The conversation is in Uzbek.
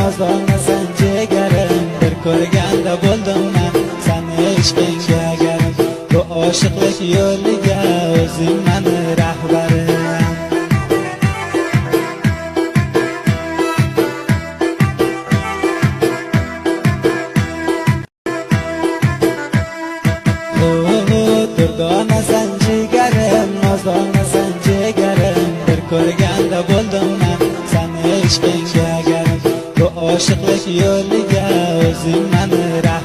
nozlanasan jigarim, bir ko'rganda bo'ldim men seni ishqingga garim. Bu oshiqlik yo'liga o'zing meni rahbarim. Durdonasan jigarim, nozlanasan jigarim, bir ko'rganda bo'ldim men seni ishqingga garim. Bu oshiqlik yo'liga o'zing meni rahbarim.